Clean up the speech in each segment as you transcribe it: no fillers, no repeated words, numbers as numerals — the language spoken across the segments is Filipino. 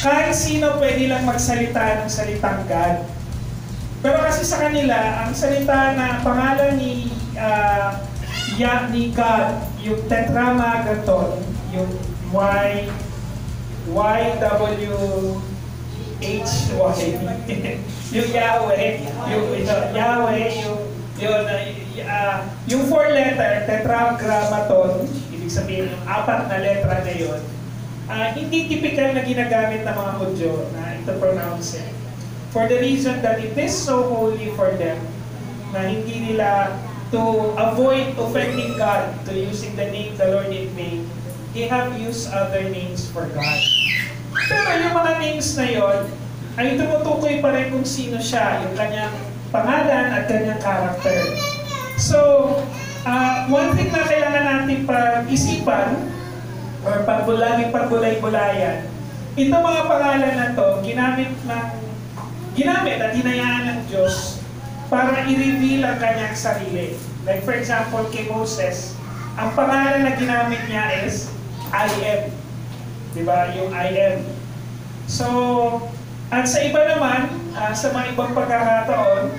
kahit sino pwede lang magsalita ng salitang God. Pero kasi sa kanila, ang salita na pangalan ni God, yung Tetramagraton, yung yung Yahweh, yung 4-letter, Tetragrammaton, ibig sabihin yung 4 na letra na yun, hindi typical na ginagamit ng mga Hudyo na ito pronounce it. For the reason that it is so holy for them, na hindi nila, to avoid offending God, to using the name the Lord in vain, they have used other names for God. Pero yung mga names na yon ay tumutukoy pa rin kung sino siya, yung kanyang pangalan at kanyang character. So, one thing na kailangan natin pag-isipan, or laging pagbulay-bulayan, itong mga pangalan na to, ginamit at hinayaan ng Diyos para i-reveal ang kanyang sarili. Like for example, kay Moses, ang pangalan na ginamit niya is I am. Diba? Yung I am. So, at sa iba naman, sa mga ibang pagkakataon,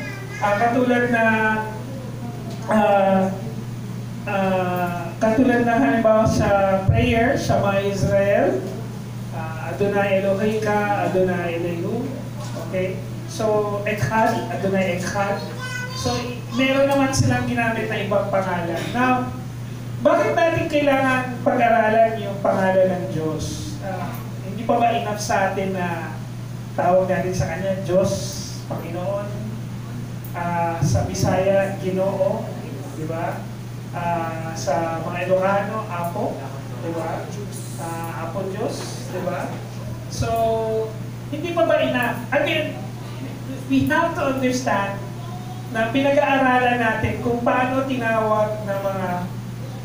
katulad na halimbawa sa prayer, Shema Israel, Adonai Eloheka, Adonai Elohim. Okay? So, Echad, Adonai Echad. So, meron naman silang ginamit na ibang pangalan. Now, bakit natin kailangan pag-aralan yung pangalan ng Diyos? Hindi pa ba enough sa atin na tawag natin sa Kanya, Diyos, Panginoon? Sa Bisaya, Ginoo, di ba? Sa mga Ilocano, Apo, di ba? Apo Diyos, di ba? So, hindi pa ba enough? I mean, we have to understand na pinag-aaralan natin kung paano tinawag ng mga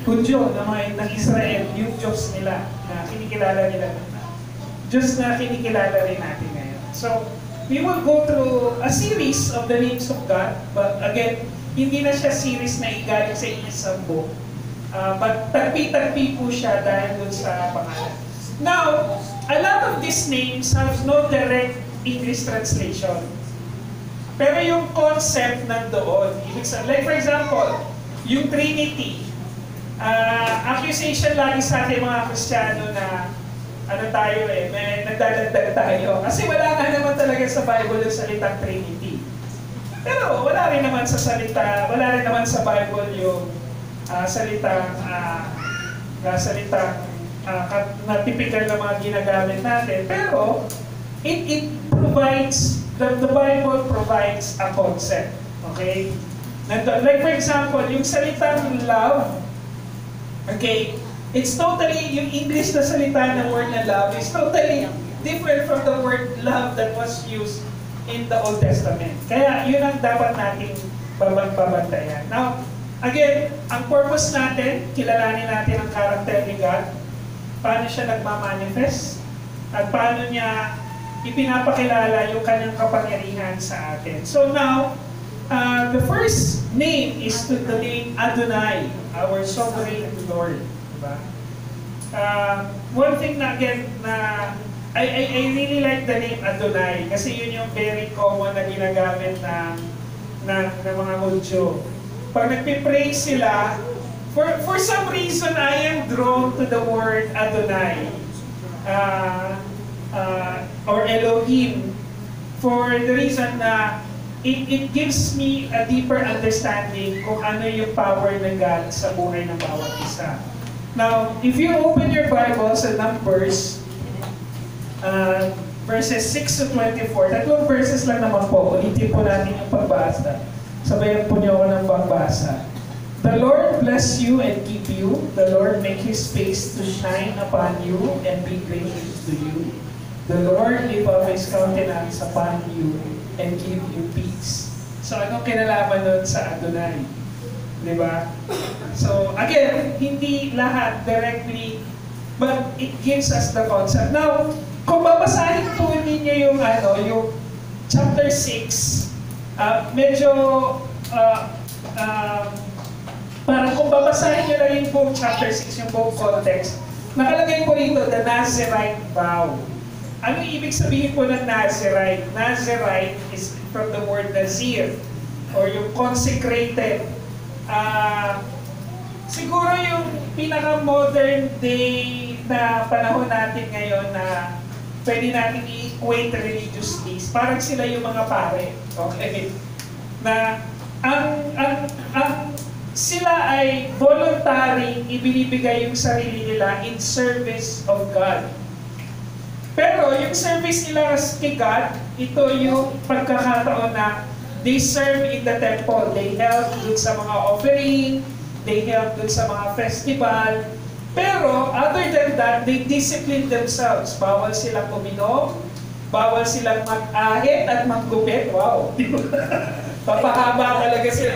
Hudyo, ng Israel, yung Diyos nila, na kinikilala nila. Diyos na kinikilala rin natin ngayon. So, we will go through a series of the names of God, but again, hindi na siya series na igaling sa isang book. But tagpi-tagpi po siya dahil dun sa pangalan. Now, a lot of these names have no direct English translation. Pero yung concept nandoon, like for example, yung Trinity, accusation lagi sa ating mga Kristiyano na may nagdadagdag tayo. Kasi wala nga naman talaga sa Bible yung salitang Trinity. Pero wala rin naman sa Bible yung salitang na typical na mga ginagamit natin. Pero it provides, the Bible provides a concept. Okay? Like for example, yung salitang love, okay, it's totally, yung English na salita ng word na love is totally different from the word love that was used in the Old Testament. Kaya yun ang dapat nating babantayan. Now, again, ang purpose natin, kilalanin natin ang character ni God, paano siya nagmamanifest, at paano niya ipinapakilala yung kanyang kapangyarihan sa atin. So now, the first name is the name Adonai, our sovereign Lord. Diba? One thing na again na I really like the name Adonai kasi yun yung very common na ginagamit ng mga Hudyo. Pag nagpipraise sila, for some reason I am drawn to the word Adonai or Elohim for the reason na it gives me a deeper understanding kung ano yung power ng God sa buhay ng bawat isa. Now, if you open your Bible sa Numbers, verses 6 to 24, tatlong verses lang naman po, ulitin po natin yung pagbasa. Sabayan po niyo ako ng pagbasa. The Lord bless you and keep you. The Lord make His face to shine upon you and be gracious to you. The Lord lift up His countenance upon you and give you peace. So, anong kinalaman nun sa Adonai? Diba? So, again, hindi lahat directly, but it gives us the concept. Now, kung babasahin po ninyo yung chapter 6, medyo parang kung babasahin nyo na rin po chapter 6, yung buong context, nakalagay po rito, the Nazarite vow. Ano ibig sabihin po ng Nazirite? Nazirite is from the word Nazir, or yung consecrated. Siguro yung pinaka-modern day na panahon natin ngayon na pwede natin i-equate religious days, parang sila yung mga pare. Okay? Na sila ay voluntary ibinibigay yung sarili nila in service of God. Pero yung service nila kay God, ito yung pagkakataon na they serve in the temple. They help dun sa mga offering, they help dun sa mga festival. Pero other than that, they discipline themselves. Bawal silang uminom, bawal silang mag-ahit at maggupit. Wow! Papahaba talaga sila.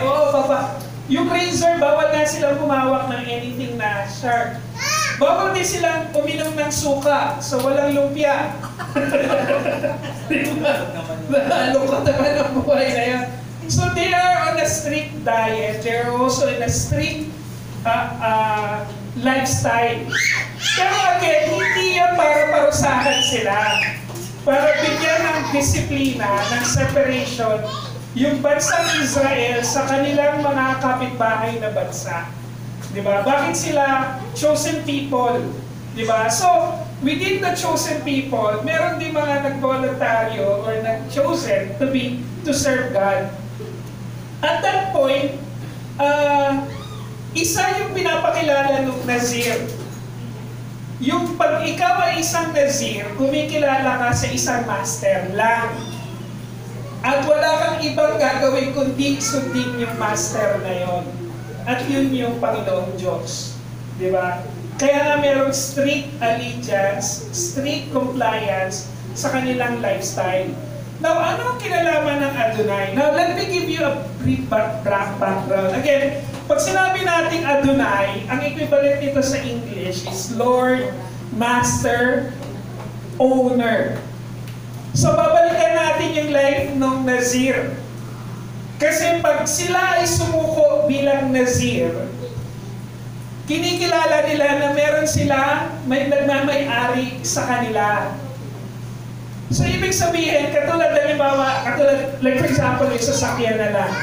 Yung razor, bawal nga silang humawak ng anything na sharp. Bawal din silang uminom ng suka, so walang lumpia. Nalungkot naman ang buhay na yan. So they are on a strict diet. They are also in a strict lifestyle. Pero again, hindi yan para parusahan sila. Para bigyan ng disiplina, ng separation, yung bansang Israel sa kanilang mga kapitbahay na bansa. Diba? Bakit sila chosen people? Diba? So, within the chosen people, meron din mga nag-voluntaryo or nag-chosen to serve God. At that point, isa yung pinapakilala ng Nazir. Yung pag ikaw ay isang Nazir, kumikilala ka sa isang master lang. At wala kang ibang gagawin kundi sundin yung master na yon. At yun yung Panginoong Diyos. Di ba? Kaya nga merong strict allegiance, strict compliance sa kanilang lifestyle. Now, ano ang kinalaman ng Adonai? Now, let me give you a brief background. Again, pag sinabi natin Adonai, ang equivalent nito sa English is Lord, Master, Owner. So, babalikan natin yung life ng Nazir. Kasi pag sila ay sumuko bilang Nazir, kinikilala nila na meron sila may nagmamay-ari sa kanila. So, ibig sabihin, katulad like for example, yung sasakyan na lang.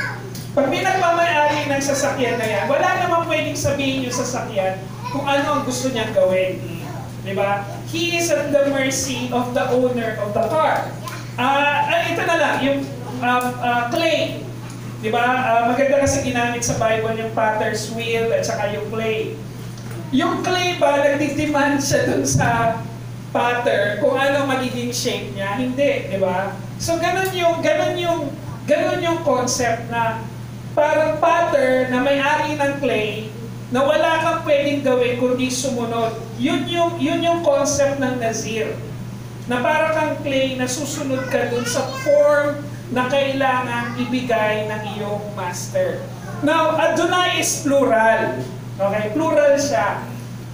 Pag may nagmamay-ari ng sasakyan na yan, wala namang pwedeng sabihin yung sasakyan kung ano ang gusto niyang gawin. Diba? He is at the mercy of the owner of the car. Ito na lang, yung clay. Diba? Maganda kasi ginamit sa Bible yung potter's wheel at saka yung clay. Yung clay ba, nagdidemand siya dun sa potter kung ano magiging shape niya? Hindi, di ba? So ganun yung concept na parang potter na may-ari ng clay na wala kang pwedeng gawin kundi sumunod. Yun yung concept ng Nazir. Na parang kang clay na susunod ka dun sa form na kailangan ibigay ng iyong master. Now, Adonai is plural. Okay? Plural siya.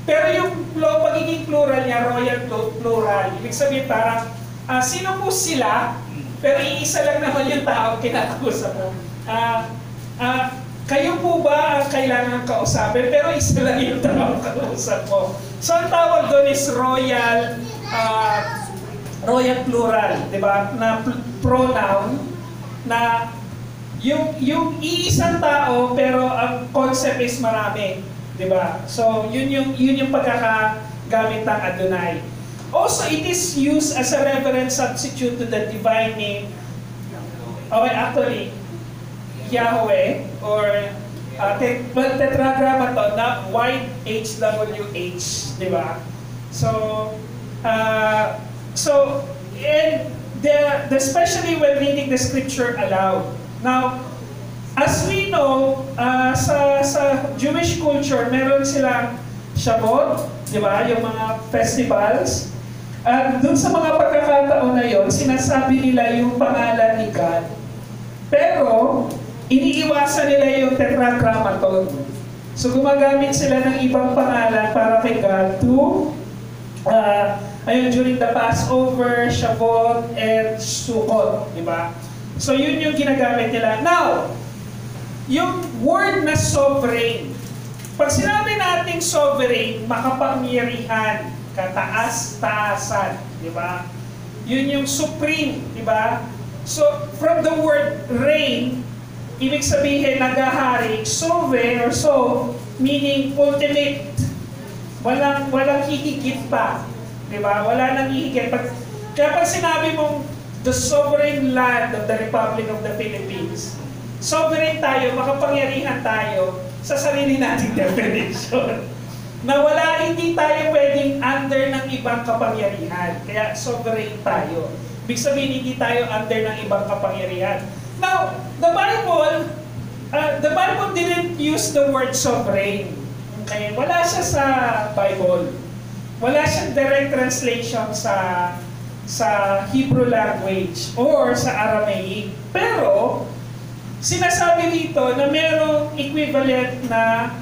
Pero yung pagiging plural niya, royal plural. Ibig sabihin parang, sino po sila? Pero iisa lang naman yung tao kinakausap mo. Kayo po ba ang kailangan kausapin? Pero isa lang yung tao kausap mo. So, ang tawag doon is royal plural, di ba? Na pronoun na yung iisang tao pero ang concept is marami, di ba? So yun yung pagkakagamit ng Adonai. Also, it is used as a reverent substitute to the divine name. Okay, actually, Yahweh or tetragrammaton na YHWH, di ba? And especially when reading the scripture aloud. Now, as we know, sa Jewish culture, meron silang Shavuot, di ba? Yung mga festivals. At dun sa mga pagkakataon na yon, sinasabi nila yung pangalan ni God. Pero, iniiwasan nila yung tetragrammaton. So, gumagamit sila ng ibang pangalan para kay God during the Passover, Shavuot, and Sukkot, di ba? So, yun yung ginagamit nila. Now, yung word na sovereign. Pag sinabi nating sovereign, makapangyarihan, kataas-taasan, di ba? Yun yung supreme, di ba? So, from the word reign, ibig sabihin nagahari, sove or so, meaning ultimate. Walang hihigit pa. Di ba? Wala nang hihigit. Kaya pag sinabi mong the sovereign land of the Republic of the Philippines, sovereign tayo, makapangyarihan tayo sa sarili nating definition. Na hindi tayo pwedeng under ng ibang kapangyarihan. Kaya sovereign tayo. Ibig sabihin, hindi tayo under ng ibang kapangyarihan. Now, the Bible didn't use the word sovereign. Okay? Wala siya sa Bible. Wala siyang direct translation sa Hebrew language or sa Aramaic. Pero, sinasabi dito na merong equivalent na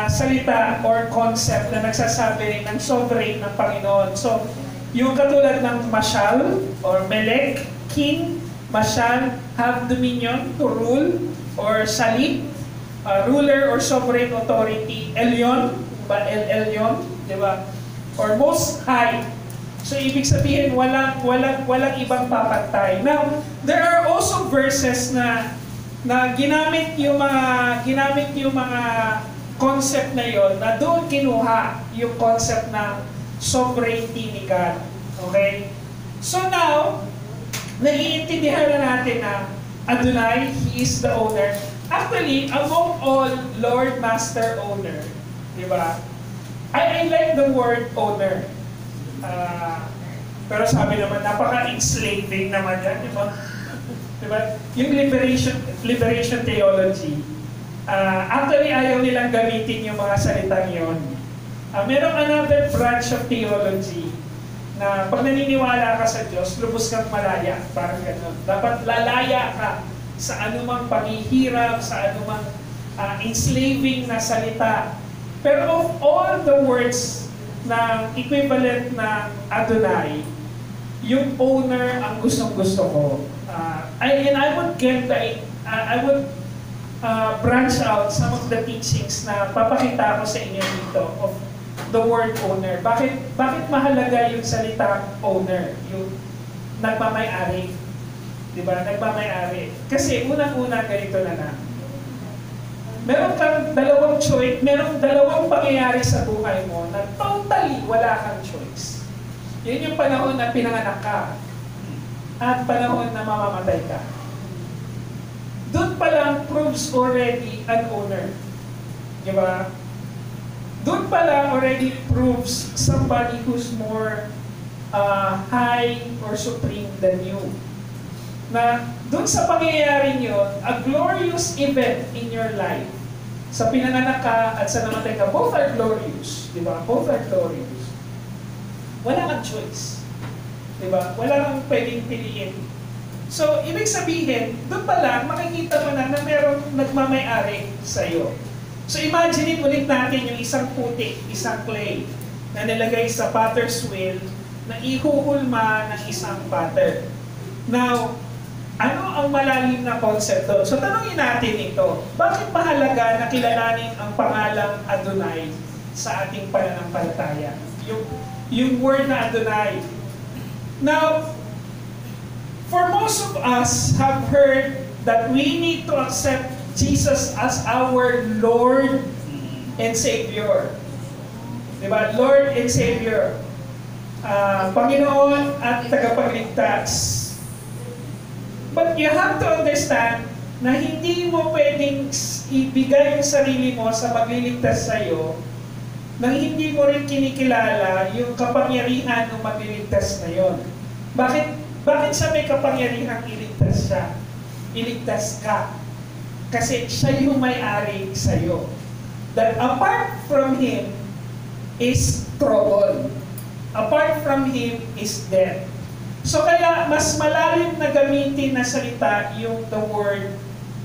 salita or concept na nagsasabi ng sovereign ng Panginoon. So, yung katulad ng mashal or melek, king, mashal, have dominion, to rule, or salit, ruler or sovereign authority, elyon, ba elyon, di ba? Or most high. So, ibig sabihin, walang ibang papantay. Now, there are also verses na ginamit yung mga concept na yon na doon kinuha yung concept ng sovereignty ni God. Okay? So now, naiintindihan na natin na Adonai, He is the owner. Actually, among all Lord, Master, Owner, di ba? I like the word owner. Pero sabi naman, napaka-enslaving naman yan, di ba? Di ba? Yung liberation theology, actually, ayaw nilang gamitin yung mga salitang yun. Merong another branch of theology na pag naniniwala ka sa Diyos, lubos kang malaya. Parang gano'n. Dapat lalaya ka sa anumang paghihirap, sa anumang enslaving na salita. Pero of all the words na equivalent ng Adonai, yung owner ang gustong-gusto ko. And I would branch out some of the teachings na papakita ko sa inyo dito of the word owner. Bakit mahalaga yung salita owner, yung nagmamay-ari? Diba? Nagmamay-ari. Kasi unang-una ganito na. Meron kang dalawang choice, merong dalawang pangyayari sa buhay mo na totally wala kang choice. Yun yung panahon na pinanganak ka at panahon na mamamatay ka. Doon pa lang proves already an owner. Di ba? Doon pa lang already proves somebody who's more high or supreme than you. Na doon sa pangyayari yun, a glorious event in your life, sa pinanganak ka at sa namatay ka, both are glorious. Di ba? Both are glorious. Wala kang choice. Di ba? Wala kang pwedeng piliin. So, ibig sabihin, doon pa lang, makikita mo na merong nagmamay-ari sa iyo. So, imagine ulit natin yung isang putik, isang clay, na nilagay sa potter's wheel, na ihuhulma ng isang potter. Now, ano ang malalim na concept doon? So, tanongin natin ito. Bakit mahalaga na kilalanin ang pangalang Adonai sa ating pananampalataya? Yung word na Adonai. Now, for most of us have heard that we need to accept Jesus as our Lord and Savior. Diba? Lord and Savior. Panginoon at tagapagligtas. But you have to understand na hindi mo pwedeng ibigay yung sarili mo sa magliligtas sa'yo nang hindi mo rin kinikilala yung kapangyarihan ng magliligtas na yon. Bakit siya may kapangyarihang iligtas siya? Iligtas ka. Kasi siya yung may-ari sa'yo. That apart from Him is trouble. Apart from Him is death. So kaya mas malalim na gamitin na salita yung the word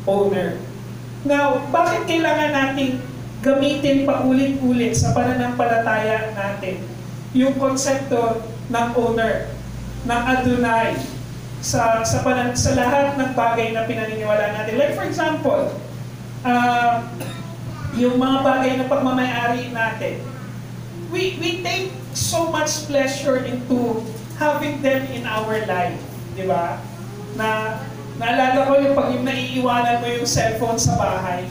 owner. Now, bakit kailangan nating gamitin paulit-ulit sa pananampalataya natin yung konsepto ng owner, ng Adonai, sa lahat ng bagay na pinaniniwala natin? Like for example, yung mga bagay na pagmamay-ari natin, we take so much pleasure into having them in our life. Di ba? Naalala ko yung pag yung naiiwanan mo yung cellphone sa bahay,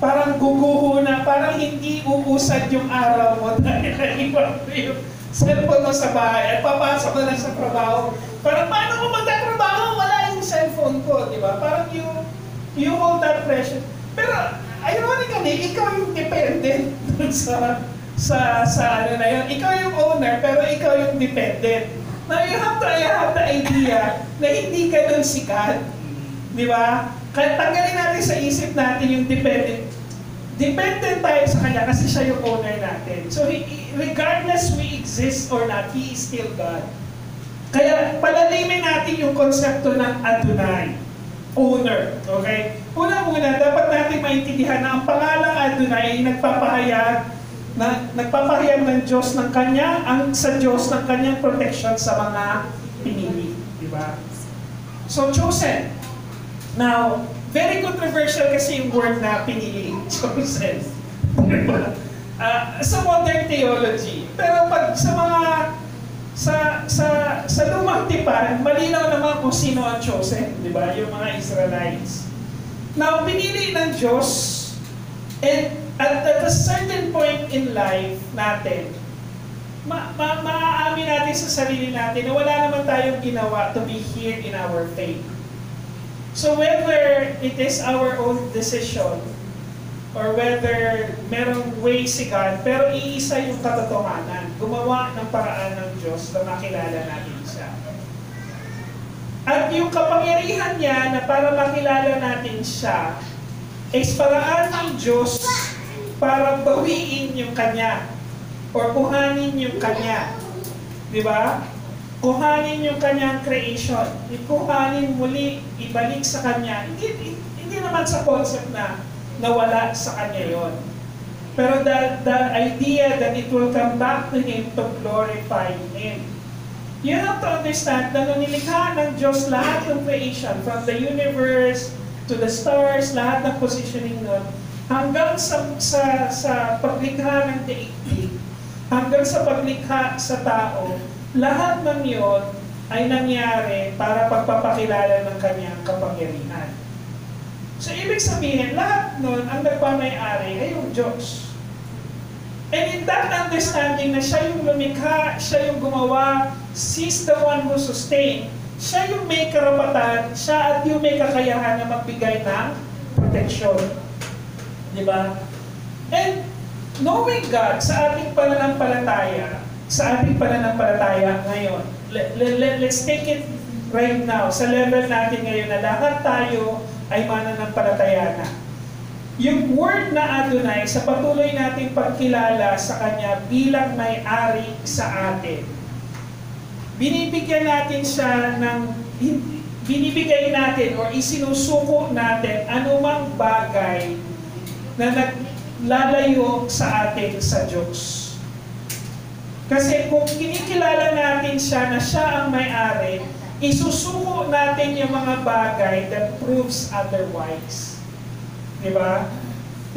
parang guguho na, parang hindi uusad yung araw mo dahil naiwan mo yung cellphone mo sa bahay at papasok na sa trabaho. Parang paano ko magtatrabaho? Wala yung cellphone ko, di ba? Parang you hold that pressure. Pero ironically, ikaw yung dependent dun sa ano na yun. Ikaw yung owner, pero ikaw yung dependent. Now you have the idea na hindi ka dun sikat. Di ba? Kaya tanggalin natin sa isip natin yung dependent. Dependent tayo sa kanya kasi siya yung owner natin. So regardless we exist or not, He is still God. Kaya palalimin natin yung konsepto ng Adonai, owner. Okay? Una-una, dapat natin maintindihan na ang pangalang Adonai ay nagpapahayag ng Diyos ng Kanya, sa Diyos ng Kanyang protection sa mga pinili. Diba? So, chosen. Now, very controversial kasi yung word na pinili, chosen. Diba? Sa modern theology. Pero pag sa mga sa lumang tipan, malinaw naman kung sino ang chosen, di ba? Yung mga Israelites. Now, pinili ng Diyos, and at a certain point in life natin, maaamin natin sa sarili natin na wala naman tayong ginawa to be here in our faith. So whether it is our own decision, or whether merong way si God, pero iisa yung katotohanan. Gumawa ng paraan ng Diyos na makilala natin siya. At yung kapangyarihan niya na para makilala natin siya, is paraan ng Diyos para bawiin yung Kanya, or kuhanin yung Kanya. Di ba? Kuhanin yung Kanyang creation. Kuhanin muli, ibalik sa Kanya. Hindi naman sa concept na nawala sa Kanya yon. Pero the idea that it will come back to Him to glorify Him. You have to understand na nung nilikha ng Diyos lahat ng creation, from the universe to the stars, lahat ng positioning nun, hanggang sa paglikha ng daigdig, hanggang sa paglikha sa tao, lahat ng yon ay nangyari para pagpapakilala ng Kanyang kapangyarihan. So, ibig sabihin, lahat nun, ang nagpamay-ari ay yung Diyos. And in that understanding na siya yung lumikha, siya yung gumawa, He's the one who sustain, siya yung may karapatan, siya at yung may kakayahan na magbigay ng protection. Di ba? And knowing God sa ating pananampalataya ngayon, let's take it right now, sa level natin ngayon na lahat tayo ay mananampalataya na. Yung word na Adonai, sa patuloy nating pagkilala sa Kanya bilang may-ari sa atin, binibigyan natin siya binibigay natin o isinusuko natin anumang bagay na naglalayo sa atin sa Diyos. Kasi kung kinikilala natin siya na siya ang may-ari, isusuko natin yung mga bagay that proves otherwise. Diba?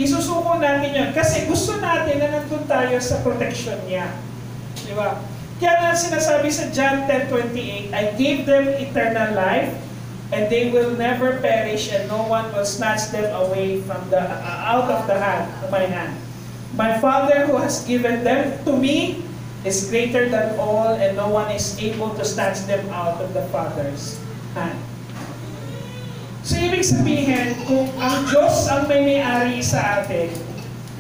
Isusuko natin yun. Kasi gusto natin na nandun tayo sa protection niya. Diba? Kaya nga sinasabi sa John 10:28, I gave them eternal life, and they will never perish, and no one will snatch them away from out of my hand. My Father who has given them to me is greater than all, and no one is able to snatch them out of the Father's hand. So, ibig sabihin, kung ang Diyos ang may-ari sa atin,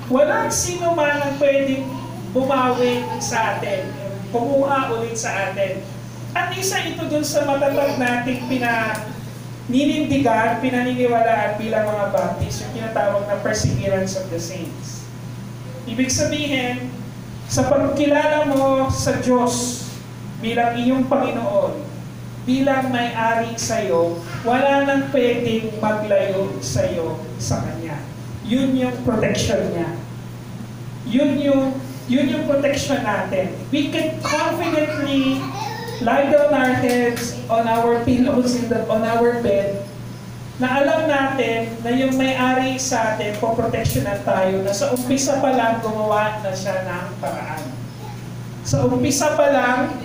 walang sino man ang pwedeng bumawi sa atin, kumuha ulit sa atin. At isa ito dun sa matatag nating pinaniniwalaan bilang mga Baptist, yung tinatawag na perseverance of the saints. Ibig sabihin, sa pagkilala mo sa Diyos bilang iyong Panginoon, bilang may-ari sa'yo, wala nang pwedeng maglayo sa'yo sa Kanya. Yun yung protection niya. Yun yung protection natin. We can confidently lie down our heads on our pillows on our bed, na alam natin na yung may-ari sa atin, poproteksyonan tayo, na sa umpisa pa lang gumawa na siya ng paraan. Sa umpisa pa lang,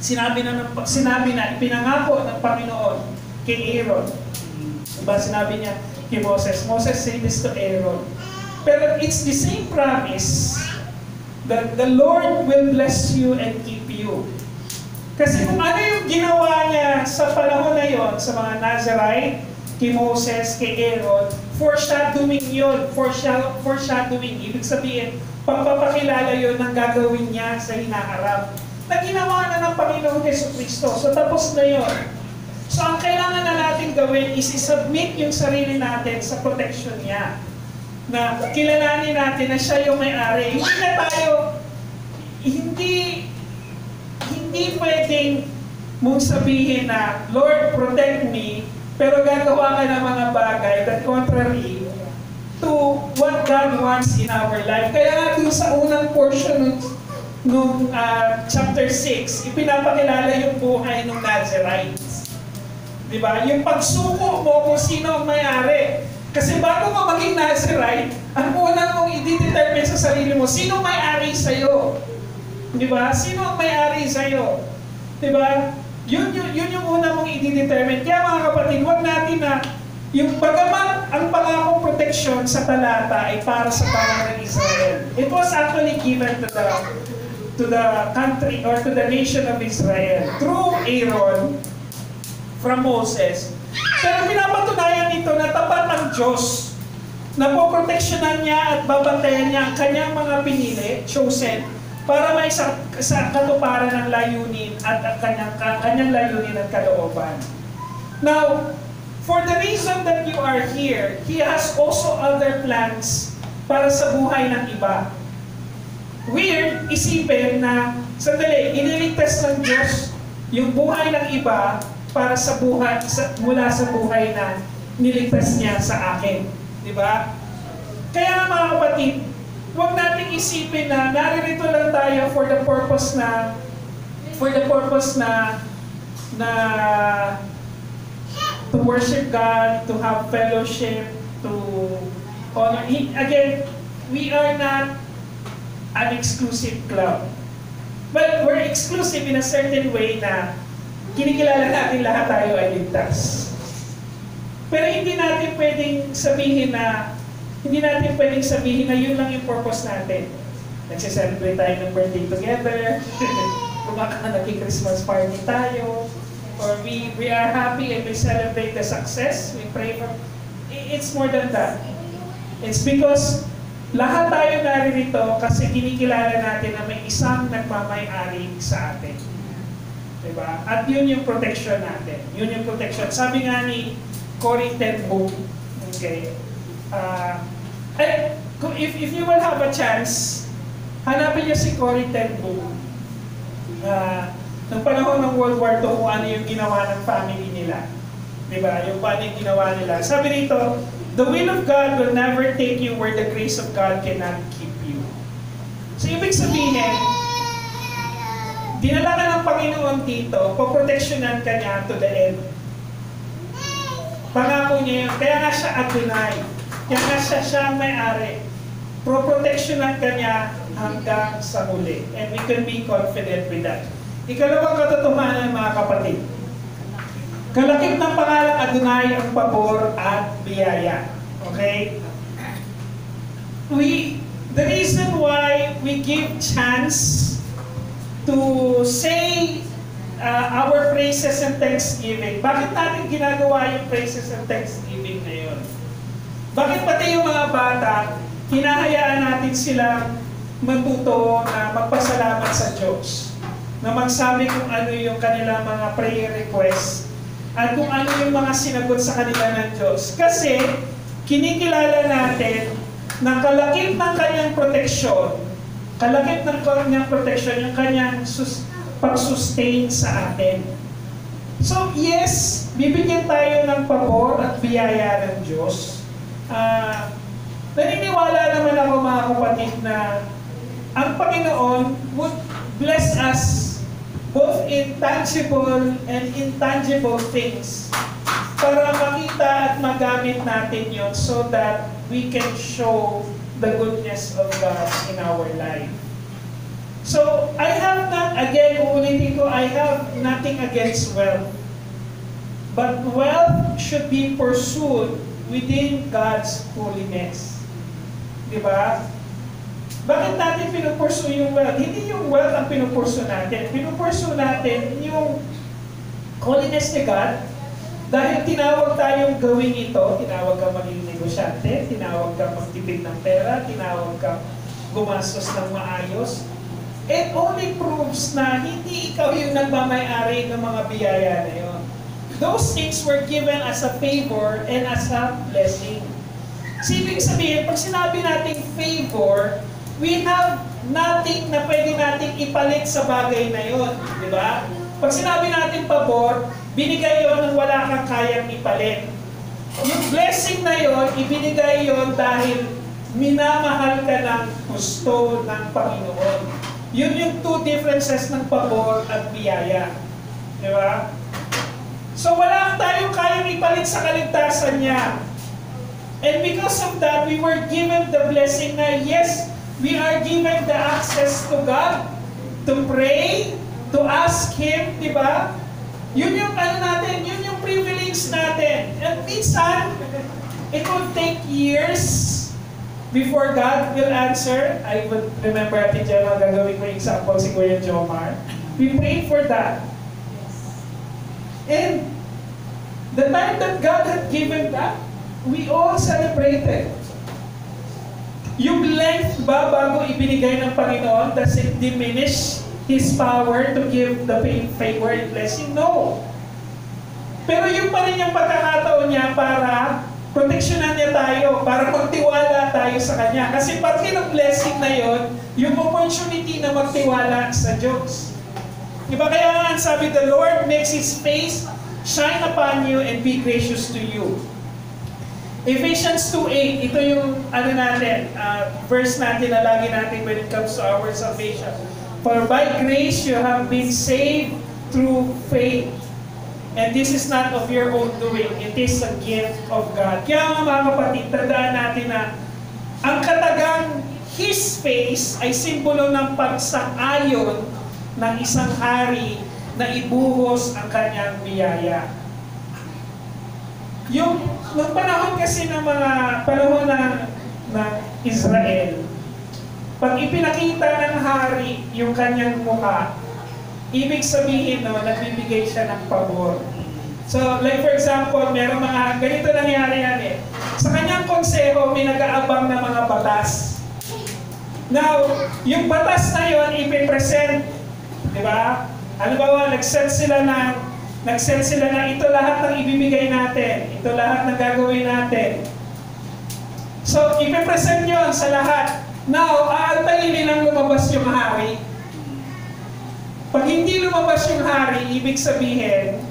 sinabi na, ipinangako ng Panginoon kay Aaron. Diba, sinabi niya kay Moses, Moses say this to Aaron. Pero it's the same promise that the Lord will bless you and keep you. Kasi kung ano yung ginawa niya sa panahon na yon sa mga Nazarite, kay Moses, kay Aaron, foreshadowing yun. Foreshadowing, ibig sabihin, pagpapakilala yun ng gagawin niya sa hinaharap. Na ginawa na ng Panginoon Jesucristo. So tapos na yun. So ang kailangan na natin gawin is i-submit yung sarili natin sa protection niya. Na kilalanin natin na siya yung may-ari. Hindi na tayo, hindi pwedeng mong sabihin na, Lord, protect me, pero gagawa ka ng mga bagay that contrary to what God wants in our life. Kaya nga doon sa unang portion nung chapter 6, ipinapakilala yung buhay ng Nazarites. Diba? Yung pagsuko mo kung sino ang may-ari. Kasi bago ka maging Nazarite, ang unang mong i-determine sa sarili mo, sino may-ari sa'yo? Diba? Sino ang may-ari sa'yo? Diba? Yun yung unang mong i-determine. Kaya mga kapatid, huwag natin na yung bagaman ang pangakong proteksyon sa talata ay para sa bayan ng Israel. It was actually given to the country or to the nation of Israel through Aaron from Moses. Pero pinapatunayan nito na tapat ang Diyos na poproteksyonan niya at babantayan niya ang kanyang mga pinili, chosen, para may sa katuparan ng layunin at ang kanyang layunin at kalooban. Now, for the reason that you are here, He has also other plans para sa buhay ng iba. Weird isipin na, sandali, iniligtas ng Diyos yung buhay ng iba para sa buhay, mula sa buhay na niligtas niya sa akin. Di ba? Kaya mga kapatid, huwag nating isipin na naririto lang tayo for the purpose na to worship God, to have fellowship, to honor. Again, we are not an exclusive club. But we're exclusive in a certain way na kinikilala natin lahat tayo ay ligtas. Pero hindi natin pwedeng sabihin na yun lang yung purpose natin. Nagse-celebrate tayo ng birthday together, nagki-Christmas party tayo, or we are happy and we celebrate the success, we pray for... It's more than that. It's because lahat tayo naririto kasi kinikilala natin na may isang nagmamay-ari sa atin. Diba? At yun yung protection natin. Yun yung protection. Sabi nga ni Corrie ten Boom, okay, if you will have a chance, hanapin niyo si Corrie ten Boom. Nung panahon ng World War II, kung ano yung ginawa ng family nila. Diba? Yung paano yung ginawa nila. Sabi rito, the will of God will never take you where the grace of God cannot keep you. So, ibig sabihin, dinala ka ng Panginoon dito, poproteksyonan ka niya to the end. Pangako niya yun. Kaya nga siya Adonai. Kaya nga siya ang may-ari. Poproteksyonan ka niya hanggang sa huli. And we can be confident with that. Ikalawang katotohanan, mga kapatid. Kalakip ng pangalang Adonai ang pabor at biyaya. Okay? The reason why we give chance to say our praises and thanksgiving. Bakit natin ginagawa yung praises and thanksgiving na yun? Bakit pati yung mga bata, hinahayaan natin silang matuto na magpasalamat sa Diyos? Na magsabi kung ano yung kanilang mga prayer requests at kung ano yung mga sinagot sa kanila ng Diyos. Kasi kinikilala natin na kalakip ng kanyang proteksyon, yung kanyang pag-sustain sa atin. So yes, bibigyan tayo ng pabor at biyaya ng Diyos. Naniniwala naman ako, mga kapatid, na ang Panginoon would bless us both in tangible and intangible things para makita at magamit natin yun so that we can show the goodness of God in our life. So, I have not, again, uulitin ko, I have nothing against wealth. But wealth should be pursued within God's holiness. Diba? Bakit natin pinupursue yung wealth? Hindi yung wealth ang pinupursue natin. Pinupursue natin yung holiness ni God. Dahil tinawag tayong gawin ito, tinawag kang maging negosyante, tinawag kang magtipid ng pera, tinawag kang gumastos ng maayos. It only proves na hindi ikaw yung nagmamay-ari ng mga biyaya na yun. Those things were given as a favor and as a blessing. So, ibig sabihin, pag sinabi nating favor, we have nothing na pwede nating ipalit sa bagay na yun. Di ba? Pag sinabi natin pabor, binigay yon ng wala kang kayang ipalit. Yung blessing na yon, ibinigay yon dahil minamahal ka ng gusto ng Panginoon. Yun yung two differences ng pabor at biyaya. Di ba? So wala tayong kayang ipalit sa kaligtasan niya. And because of that, we were given the blessing na yes, we are given the access to God, to pray, to ask Him, di ba? Yun yung ano natin, yun yung privilege natin. And minsan, it will take years before God will answer. I would remember Ate Gemma, gagawin ko example si Kuya Jomar. We prayed for that. And the time that God had given that, we all celebrated. Yung length ba bago ibinigay ng Panginoon, does it diminish His power to give the favor and blessing? No. Pero yung pa rin yung pagkakataon niya para proteksyonan niya tayo, para magtiwala tayo sa Kanya. Kasi pati ng blessing na yon, yung opportunity na magtiwala sa Diyos. Diba kaya nga sabi, the Lord makes His face shine upon you and be gracious to you. Ephesians 2:8, ito yung ano natin, verse natin na lagi natin when it comes to our salvation. For by grace you have been saved through faith. And this is not of your own doing. It is a gift of God. Kaya mga kapatid, tandaan natin na ang katagang His face ay simbolo ng pagsang-ayon ng isang hari na ibuhos ang kanyang biyaya. Nung panahon kasi ng mga panahon ng Israel, pag ipinakita ng hari yung kanyang mukha, ibig sabihin nagbibigay siya ng pabor. So, like for example, meron mga, ganito nangyari yan eh. Sa kanyang konseho, may nag-aabang na mga batas. Now, yung batas na yun, ipipresent, di ba? Halimbawa, nag-set sila na ito lahat ng ibibigay natin. Ito lahat ng gagawin natin. So, ipipresent yun sa lahat. Now, aantayin nilang lumabas yung hari. Pag hindi lumabas yung hari, ibig sabihin,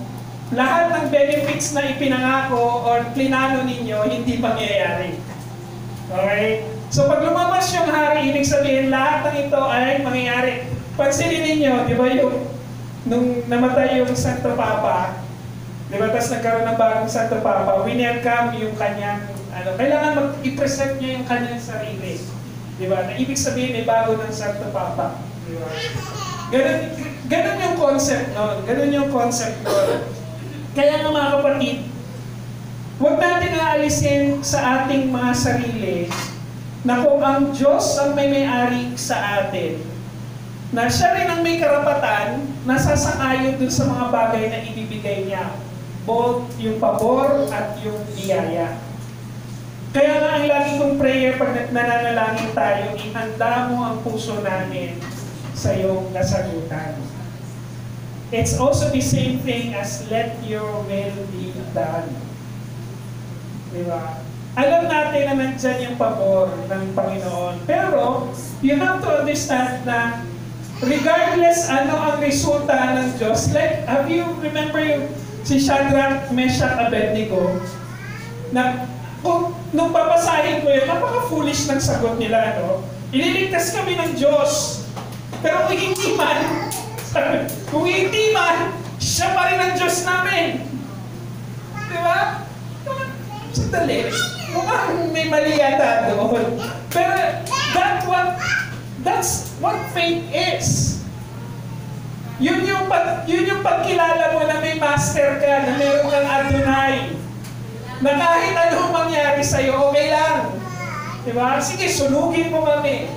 lahat ng benefits na ipinangako or plinano ninyo, hindi mangyayari. Okay? So, pag lumabas yung hari, ibig sabihin, lahat ng ito ay mangyayari. Pansinin ninyo, di ba nung namatay yung Santo Papa, di ba, tapos nagkaroon ng bagong Santo Papa, winelcome yung kanyang, kailangan i-present niya yung kanyang sarili. Di ba? Na ibig sabihin, may bago ng Santo Papa. Di ba? Ganun yung concept nun. Ganun yung concept nun. Kaya nga mga kapatid, huwag natin aalisin sa ating mga sarili na kung ang Diyos ang may-ari sa atin, na siya rin ang may karapatan na sasang-ayon dun sa mga bagay na ibibigay niya. Both yung pabor at yung biyaya. Kaya nga ang lagi kong prayer pag nananalangin tayo, ihanda mo ang puso namin sa iyong kasagutan. It's also the same thing as let your will be done. Diba? Alam natin na nandyan yung pabor ng Panginoon. Pero, you have to understand na regardless ano ang resulta ng Diyos, like, have you remember yung si Shadrach, Meshach, Abednego, na nung papasahin ko yun, napaka-foolish ng sagot nila, no? Ililigtas kami ng Diyos. Pero kung hindi man, siya pa rin ang Diyos namin. Diba? Sandali. Mukhang may mali yata doon. Pero That's what faith is. Yun yung pagkilala mo na may master ka, na meron kang Adonai. Na kahit anong mangyari sa'yo, okay lang. Diba? Sige, sunugin mo kami.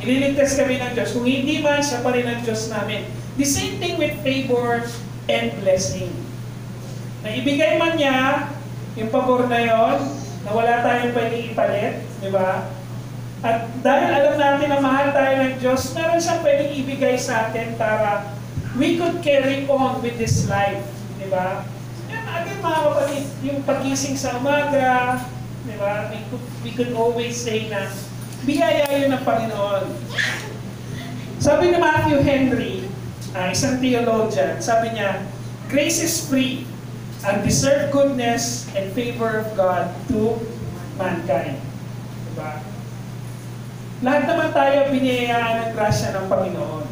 Ililigtas kami ng Diyos. Kung hindi man, siya pa rin ang Diyos namin. The same thing with favor and blessing. Na ibigay man niya yung pabor na yon, na wala tayong pwedeng ipalit. Diba? At dahil alam natin na mahal tayo ng Diyos, meron siyang pwedeng ibigay sa atin para we could carry on with this life. Diba? Yan, again mga kapatid, yung pagising sa umaga, diba? We could always say na biyaya yun ng Panginoon. Sabi ni Matthew Henry, isang theologian, sabi niya, grace is free, undeserved goodness and favor of God to mankind. Diba? Lahat naman tayo biniyayaan ng grasya ng Panginoon.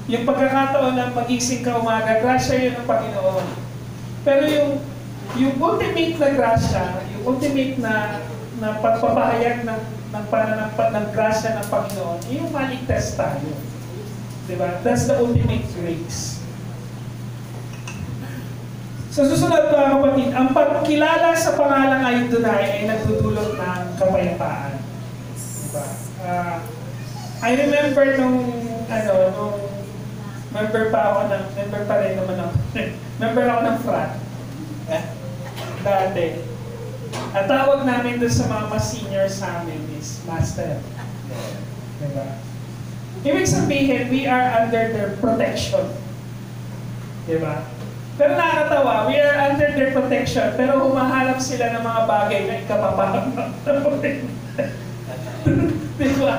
Yung pagkakataon ng magising ka umaga, grasya yun ng Panginoon. Pero yung ultimate na grasya, yung ultimate na pagpapahayag ng grasya ng Panginoon, yung maligtas tayo. Diba? That's the ultimate grace. Sa susunod mga kapatid, ang pagkilala sa pangalang Adonai ay nagdudulot ng kapayapaan. Diba? I remember nung member pa rin naman ako. Member ako ng frat. Dati. Ang tawag namin doon sa mga mas senior sa amin is master. Diba? Ibig sabihin, we are under their protection. Diba? Pero nakakatawa, we are under their protection, pero humahanap sila ng mga bagay na ikapapahanap. Diba?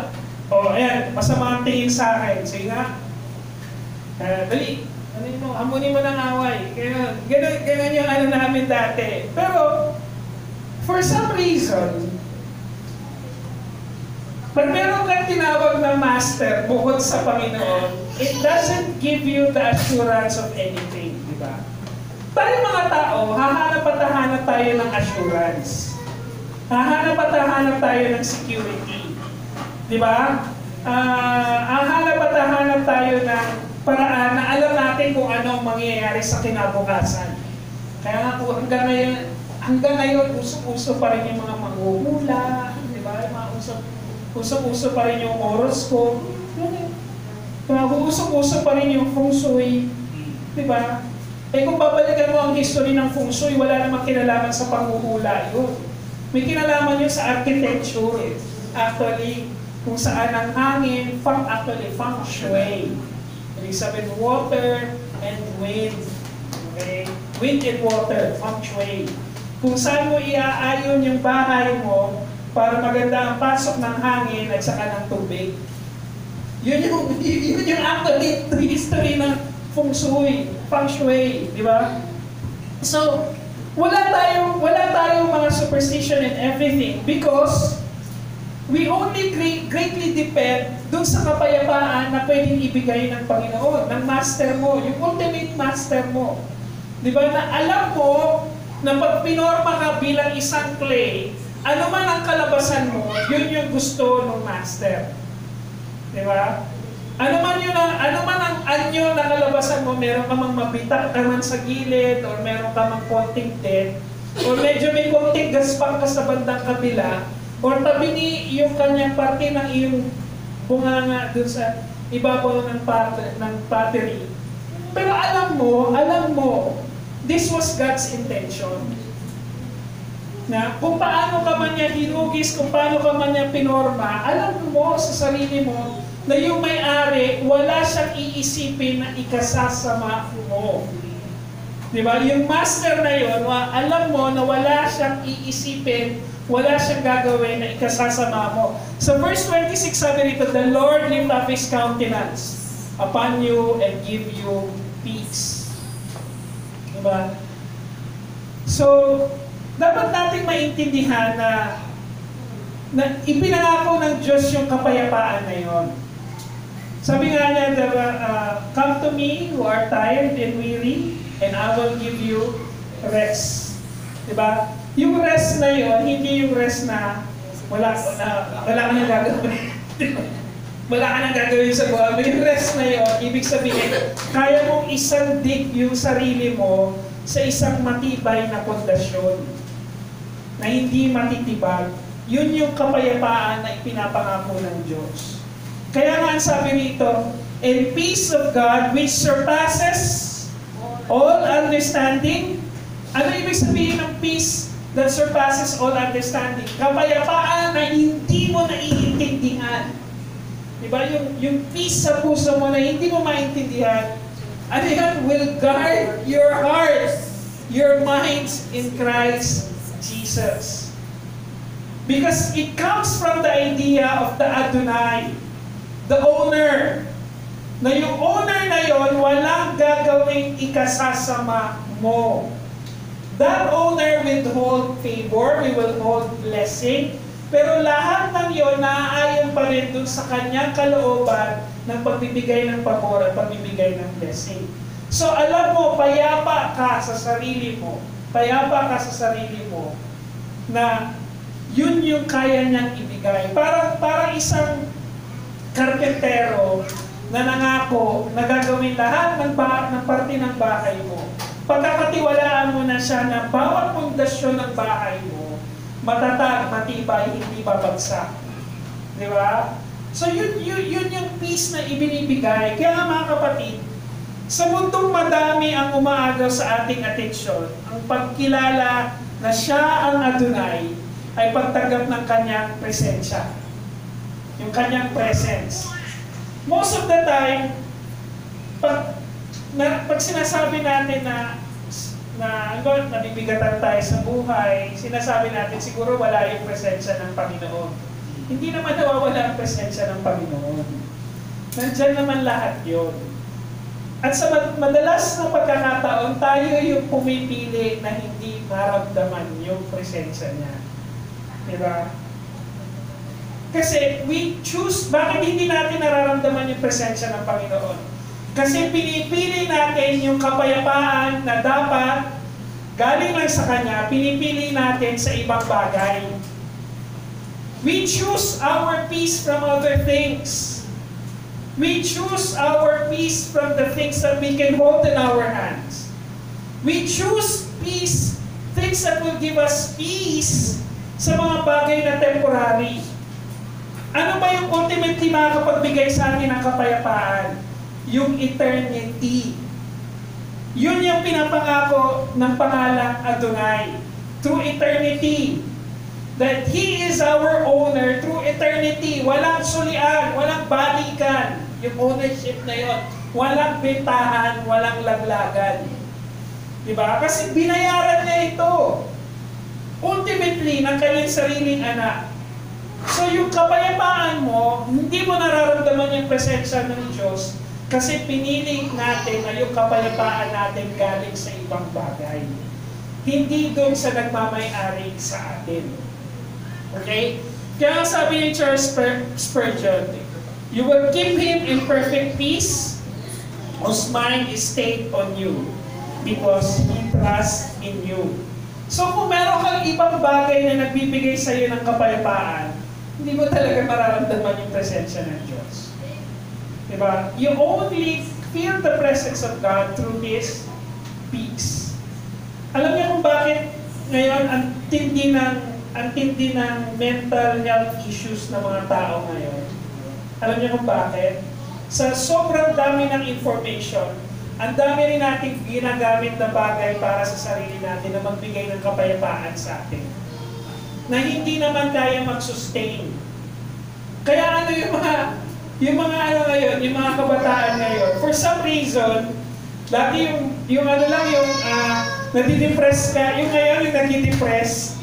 O, ayan, masama ang tingin sa akin. Sige nga, dali, hamunin mo ng away. Ganun yung ano namin dati. Pero, for some reason, pag meron kang tinawag na master bukod sa Panginoon, it doesn't give you the assurance of anything, di ba? Tayo mga tao, hahanap at hahanap tayo ng assurance. Hahanap at hahanap tayo ng security. Di ba? Hahanap at hahanap tayo ng paraan na alam natin kung ano ang mangyayari sa kinabukasan. Kaya nga po, hanggang ngayon, uso-uso pa rin yung mga manguhula, di ba? Uso-uso pa rin yung horoscope. Uso-uso pa rin yung feng shui. Di ba? Eh kung babalikan mo ang history ng feng shui, wala namang kinalaman sa panguhula yun. May kinalaman yun sa architecture. Actually, kung saan ang hangin, feng shui. Ibig sabihin, water and wind. Okay? Wind and water, feng shui. Kung saan mo iaayon yung bahay mo para maganda ang pasok ng hangin at saka ng tubig. Yun yung actually history ng feng shui, di ba? So, wala tayong mga superstition and everything because we only greatly depend dun sa kapayapaan na pwedeng ibigay ng Panginoon, ng master mo, yung ultimate master mo. Di ba? Na alam mo na pag pinorma ka bilang isang clay, ano man ang kalabasan mo, yun yung gusto ng master. Di ba? Ano man ang anyo na kalabasan mo, meron ka mang mabitak ka man sa gilid, or meron ka mang konting dead, or medyo may konting gaspang ka sa bandang kabila, or tabi ni yung kanyang parte ng iyong bunganga dun sa ibabaw ng pottery. Pero alam mo, this was God's intention. Na kung paano ka man niya hinugis, kung paano ka man niya pinorma, alam mo sa sarili mo na yung may-ari, wala siyang iisipin na ikasasama mo. Diba? Yung master na yun, alam mo na wala siyang iisipin, wala siyang gagawin na ikasasama mo. Sa verse 26 sabi rito, the Lord lift up His countenance upon you and give you peace. Diba? So, dapat nating maintindihan na ipinangako ng Diyos yung kapayapaan na yun. Sabi nga niya, come to me who are tired and weary, and I will give you rest. Diba? Yung rest na yun, hindi yung rest na wala ka nang gagawin. wala ka nang gagawin sa buhay mo. Yung rest na yun, ibig sabihin, kaya mong isandig yung sarili mo sa isang matibay na pundasyon na hindi matitibag. Yun yung kapayapaan na ipinapangako ng Diyos. Kaya nga ang sabi rito, and peace of God which surpasses all understanding. Ano ibig sabihin ng peace that surpasses all understanding? Kapayapaan na hindi mo naiintindihan. Diba? Yung peace sa puso mo na hindi mo maintindihan, ano yan? Will guard your heart, your minds in Christ Jesus. Because it comes from the idea of the Adonai, the owner. Na yung owner na yon walang gagawing ikasasama mo. That owner will hold favor, we will hold blessing, pero lahat ng yon naaayon pa rin dun sa kanyang kalooban ng pagbibigay ng pabor at pagbibigay ng blessing. So alam mo, payapa ka sa sarili mo, na yun yung kaya niyang ibigay. Parang isang karpentero na nangako na gagawin lahat ng parte ng bahay mo. Pagkakatiwalaan mo na siya na bawat pundasyon ng bahay mo, matatag, matibay, hindi babagsak. Di ba? So yun yung peace na ibinibigay. Kaya nga mga kapatid, sa mundong madami ang umaagaw sa ating atensyon, ang pagkilala na siya ang Adonai ay pagtanggap ng kanyang presensya. Yung kanyang presence. Most of the time, pag sinasabi natin na nabibigatan tayo sa buhay, sinasabi natin siguro wala yung presensya ng Panginoon. Hindi naman nawawala ang presensya ng Panginoon. Nandiyan naman lahat yun. At sa madalas na pagkakataon, tayo yung pumipili na hindi maramdaman yung presensya niya. Diba? Kasi we choose, bakit hindi natin nararamdaman yung presensya ng Panginoon? Kasi pinipili natin yung kapayapaan na dapat galing lang sa Kanya, pinipili natin sa ibang bagay. We choose our peace from other things. We choose our peace from the things that we can hold in our hands. We choose peace, things that will give us peace sa mga bagay na temporary. Ano ba yung ultimately makakapagbigay sa atin ng kapayapaan? Yung eternity. Yun yung pinapangako ng pangalang Adonai. Through eternity. That He is our owner through eternity. Walang sulian, walang balikan. Yung ownership na yun. Walang bentahan, walang laglagan. Diba? Kasi binayaran niya ito. Ultimately, ng kanyang sariling anak. So yung kapayapaan mo, hindi mo nararamdaman yung presensya ng Diyos kasi pinili natin na yung kapayapaan natin galing sa ibang bagay. Hindi doon sa nagmamay-ari sa atin. Okay? Kaya sabi ni Charles Spurgeon, you will keep him in perfect peace whose mind is stayed on you because he trusts in you. So kung meron kang ibang bagay na nagbibigay sa iyo ng kapayapaan, hindi mo talaga mararamdaman yung presensya ng Diyos. Diba? You only feel the presence of God through His peace. Alam niyo kung bakit ngayon ang tindi ng mental health issues ng mga tao ngayon? Alam niyo kung bakit? Sa sobrang dami ng information, ang dami rin natin ginagamit na bagay para sa sarili natin na magbigay ng kapayapaan sa atin. Na hindi naman kaya mag-sustain. Kaya ano yung mga ano ngayon, yung mga kabataan ngayon, for some reason, dati yung ano lang, yung nadidepress ka, yung ngayon yung nagdi-depress,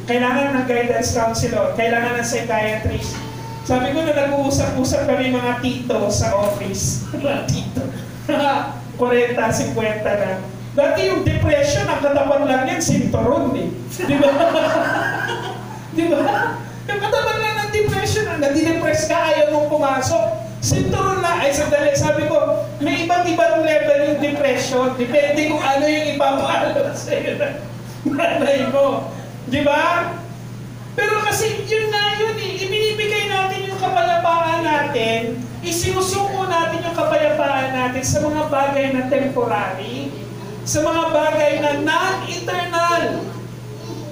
kailangan ng guidance counselor, kailangan ng psychiatrist. Sabi ko na nag-uusap-usap kami mga tito sa office. Mga tito. 40, 50 na. Dati yung depression, ang katapat lang yan, sinturon eh. Di ba? Di ba? Yung katapat lang ng depression, nadi-depress ka, ayaw mong pumasok. Sinturon na, ay sandali, sabi ko, may ibang-ibang level yung depression. Depende kung ano yung ipapalo sa'yo na nanay mo. Di ba? Pero kasi yun na yun eh, ibinibigay natin yung kapayapaan kapayapaan natin, isinusuko natin yung kapayapaan natin sa mga bagay na temporary, sa mga bagay na non-eternal.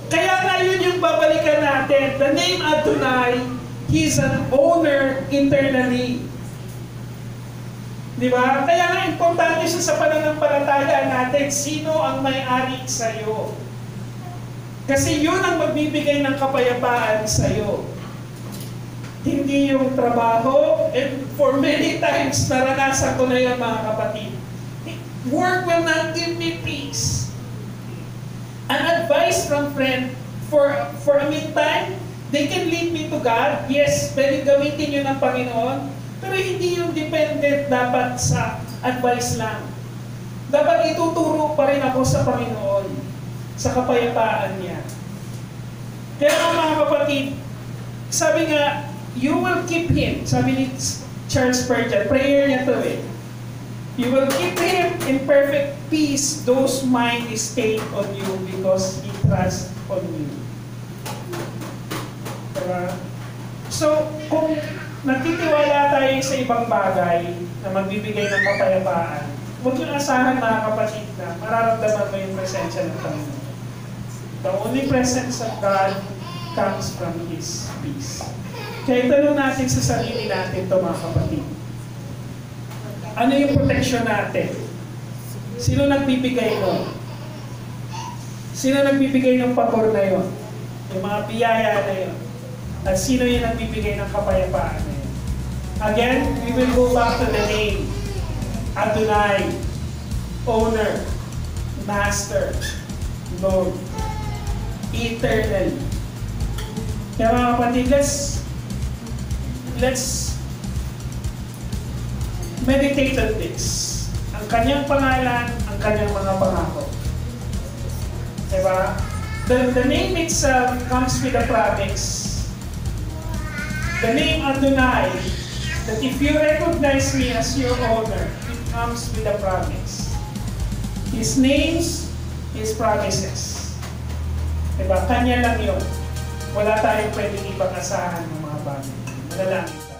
Kaya nga yun yung babalikan natin. The name Adonai, He's an owner eternally. Di ba? Kaya nga importante siya sa pananampalataya natin, sino ang may-ari sa'yo. Kasi yun ang magbibigay ng kapayapaan sa'yo. Hindi yung trabaho, and for many times, naranasan ko na yan mga kapatid. Work will not give me peace. An advice from friend, for a meantime, they can lead me to God. Yes, pwede gamitin yun ng Panginoon. Pero hindi yung dependent dapat sa advice lang. Dapat ituturo pa rin ako sa Panginoon, sa kapayapaan niya. Kaya mga kapatid, sabi nga, you will keep him. Sabi ni Charles Spurgeon, prayer niya to eh. You will keep him in perfect peace, those mind is stayed on you because he trusts on you. Diba? So, kung nagtitiwala tayo sa ibang bagay na magbibigay ng kapayapaan, huwag yung asahan mga kapatid na mararamdaman mo yung presensya ng Panginoon. The only presence of God comes from His peace. Kaya itanong natin sa sarili natin ito mga kapatid. Ano yung protection natin? Sino nagbibigay nun? Sino nagbibigay ng pabor na yun? Yung mga biyaya na yun? At sino yung nagbibigay ng kapayapaan na yun? Again, we will go back to the name. Adonai, owner, master, Lord, eternal. Kaya mga kapatid, let's meditate on this. Ang kanyang pangalan, ang kanyang mga pangako. Diba? The name itself comes with a promise. The name Adonai, that if you recognize me as your owner, it comes with a promise. His names, His promises. Diba? Kanya lang yun. Wala tayong pwedeng ibang asahan ng mga bagay. Manalangin tayo.